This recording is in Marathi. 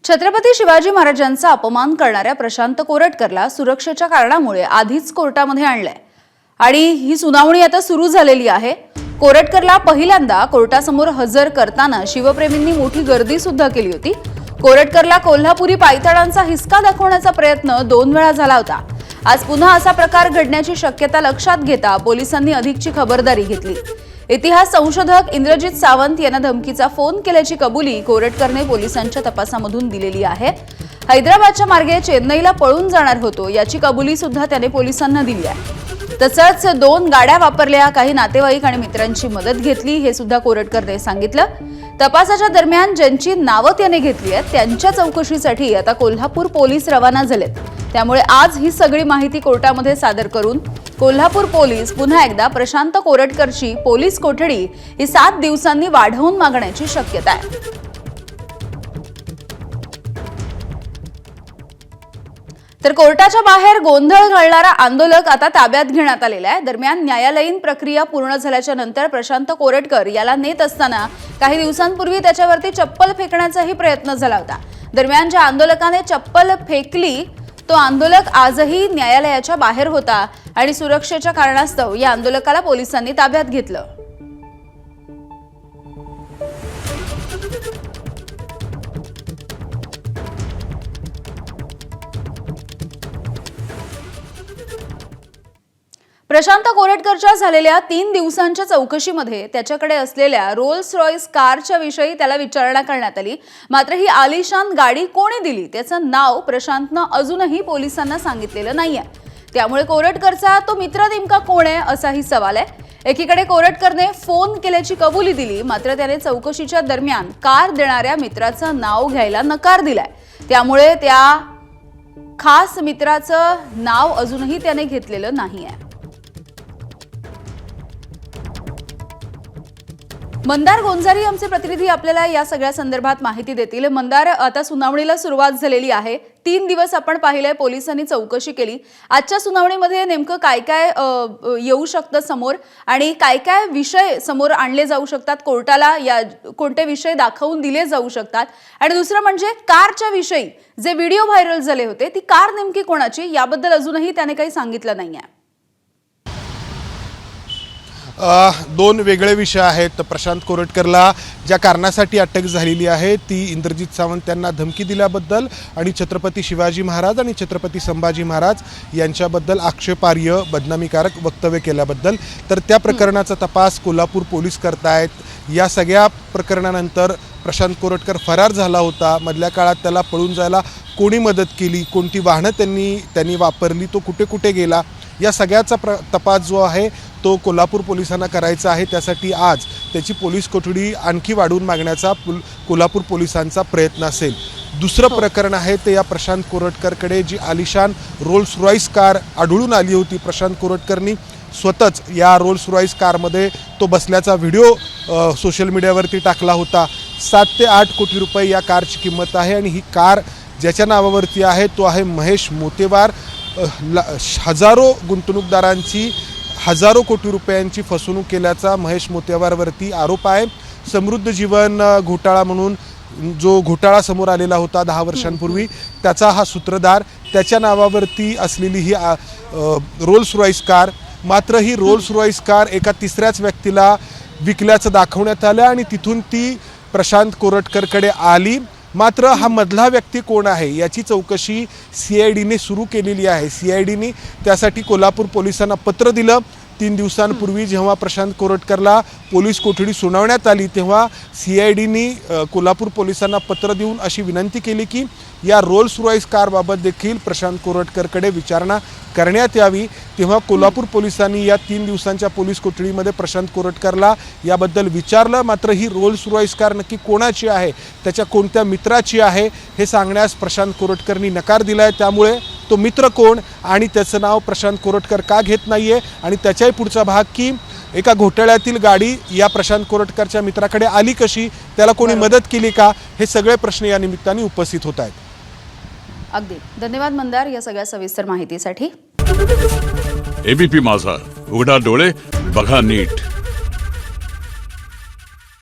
छत्रपती शिवाजी महाराजांचा अपमान करणाऱ्या प्रशांत कोरटकरला सुरक्षेच्या कारणामुळे आधीच कोर्टामध्ये आणलंय आणि ही सुनावणी आता सुरू झालेली आहे। कोरटकरला पहिल्यांदा कोर्टासमोर हजर करताना शिवप्रेमींनी मोठी गर्दी सुद्धा केली होती। कोरटकरला कोल्हापुरी पायताडांचा हिसका दाखवण्याचा प्रयत्न 2 वेळा झाला होता। आज पुन्हा असा प्रकार घडण्याची शक्यता लक्षात घेता पोलिसांनी अधिकची खबरदारी घेतली। इतिहास संशोधक इंद्रजित सावंत यांना धमकीचा फोन केल्याची कबुली कोरटकरने पोलिसांच्या तपासामधून दिलेली आहे। हैदराबादच्या मार्गे चेन्नईला पळून जाणार होतो याची कबुली सुद्धा त्याने पोलिसांना दिली आहे। तसंच 2 गाड्या वापरल्या, काही नातेवाईक आणि मित्रांची मदत घेतली हे सुद्धा कोरटकरने सांगितलं। तपासाच्या दरम्यान ज्यांची नावं त्याने घेतली आहेत त्यांच्या चौकशीसाठी आता कोल्हापूर पोलीस रवाना झालेत। त्यामुळे आज ही सगळी माहिती कोर्टामध्ये सादर करून कोल्हापूर पोलीस पुन्हा एकदा प्रशांत कोरटकरची पोलीस कोठडी ही 7 दिवसांनी वाढवून मागण्याची शक्यता आहे। तर कोर्टाच्या बाहेर गोंधळ घालणारा आंदोलक आता ताब्यात घेण्यात आलेला आहे। दरम्यान न्यायालयीन प्रक्रिया पूर्ण झाल्याच्या नंतर प्रशांत कोरटकर याला नेत असताना काही दिवसांपूर्वी त्याच्यावरती चप्पल फेकण्याचाही प्रयत्न झाला होता। दरम्यान ज्या आंदोलकाने चप्पल फेकली तो आंदोलक आजही न्यायालयाच्या बाहेर होता आणि सुरक्षेच्या कारणास्तव या आंदोलकाला पोलिसांनी ताब्यात घेतलं। प्रशांत कोरटकरच्या झालेल्या 3 दिवसांच्या चौकशीमध्ये त्याच्याकडे असलेल्या रोल्स रॉयस कारच्या विषयी त्याला विचारणा करण्यात आली। मात्र ही आलिशान गाडी कोणी दिली त्याचं नाव प्रशांतनं अजूनही पोलिसांना सांगितलेलं नाहीये। त्यामुळे कोरटकरचा तो मित्र नेमका कोण आहे असाही सवाल आहे। एकीकडे कोरटकरने फोन केल्याची कबुली दिली, मात्र त्याने चौकशीच्या दरम्यान कार देणाऱ्या मित्राचं नाव घ्यायला नकार दिलाय। त्यामुळे त्या खास मित्राचं नाव अजूनही त्याने घेतलेलं नाहीये। मंदार गोंजारी आमचे प्रतिनिधी आपल्याला या सगळ्या संदर्भात माहिती देतील। मंदार, आता सुनावणीला सुरुवात झालेली आहे। 3 दिवस आपण पाहिलंय पोलिसांनी चौकशी केली। आजच्या सुनावणीमध्ये नेमकं काय काय येऊ शकतं समोर आणि काय काय विषय समोर आणले जाऊ शकतात, कोर्टाला या कोणते विषय दाखवून दिले जाऊ शकतात आणि दुसरं म्हणजे कारच्या विषयी जे व्हिडिओ व्हायरल झाले होते ती कार नेमकी कोणाची याबद्दल अजूनही त्याने काही सांगितलं नाहीये। 2 वेगळे विषय आहेत। प्रशांत कोरटकरला ज्या कारणासाठी अटक झालेली आहे ती इंद्रजित सावंत यांना धमकी दिल्याबद्दल आणि छत्रपती शिवाजी महाराज आणि छत्रपती संभाजी महाराज यांच्याबद्दल आक्षेपार्ह बदनामीकारक वक्तव्य केल्याबद्दल। तर त्या प्रकरणाचा तपास कोल्हापूर पोलीस करतायत। या सगळ्या प्रकरणानंतर प्रशांत कोरटकर फरार झाला होता। मधल्या काळात त्याला पळून जायला कोणी मदत केली, कोणती वाहनं त्यांनी वापरली, तो कुठे कुठे गेला, या सगळ्याचा तपास जो आहे तो कोल्हापूर पोलिसांना करायचा आहे। त्यासाठी आज त्याची पोलीस कोठडी आणखी वाढवून मागण्याचा कोल्हापूर पोलिसांचा प्रयत्न असेल। दुसरं प्रकरण आहे ते या प्रशांत कोरटकरकडे जी आलिशान रोल्स रॉयस कार आढळून आली होती। प्रशांत कोरटकरनी स्वतःच या रोल्स रॉयस कारमध्ये तो बसल्याचा व्हिडिओ सोशल मीडियावरती टाकला होता। 7 ते 8 कोटी रुपये या कारची किंमत आहे आणि ही कार ज्याच्या नावावरती आहे तो आहे महेश मोतेवार। हजारो गुंतवणूकदारांची हजारो कोटी रुपयांची फसवणूक केल्याचा महेश मोतेवारवरती आरोप आहे। समृद्ध जीवन घोटाळा म्हणून जो घोटाळा समोर आलेला होता 10 वर्षांपूर्वी त्याचा हा सूत्रधार, त्याच्या नावावरती असलेली ही रोल्स रॉयस कार। मात्र ही रोल्स रॉयस कार एका तिसऱ्याच व्यक्तीला विकल्याचं दाखवण्यात आलं आणि तिथून ती प्रशांत कोरटकरकडे आली। मात्र हा मधला व्यक्ती कोण आहे याची चौकशी CIDने सुरू केलेली आहे। CIDने त्यासाठी कोल्हापूर पोलिसांना पत्र दिलं। 3 दिवसांपूर्वी जेव्हा प्रशांत कोरटकरला पोलीस कोठडी सुनावण्यात आली तेव्हा CIDने कोल्हापूर पोलिसांना पत्र देऊन अशी विनंती केली की या रोल्स रॉयस कारबाबत देखील प्रशांत कोरटकरकडे विचारणा करण्यात यावी। तेव्हा कोल्हापूर पोलिसांनी या 3 दिवसांच्या पोलीस कोठडीमध्ये प्रशांत कोरटकरला याबद्दल विचारलं। मात्र ही रोल्स रॉयस कार नक्की कोणाची आहे, त्याच्या कोणत्या मित्राची आहे हे सांगण्यास प्रशांत कोरटकरनी नकार दिलाय। त्यामुळे तो मित्र कोण आणि त्याचं नाव प्रशांत कोरटकर का घेत नाहीये आणि त्याच्याही पुढचा भाग की एका घोटाळ्यातील गाडी या प्रशांत कोरटकरच्या मित्राकडे आली कशी, त्याला कोणी मदत केली का, हे सगळे प्रश्न या निमित्ताने उपस्थित होत आहेत। अगदी धन्यवाद मंदार या सगळ्या सविस्तर माहितीसाठी। ABP माझा, उघडा डोळे बघा नीट।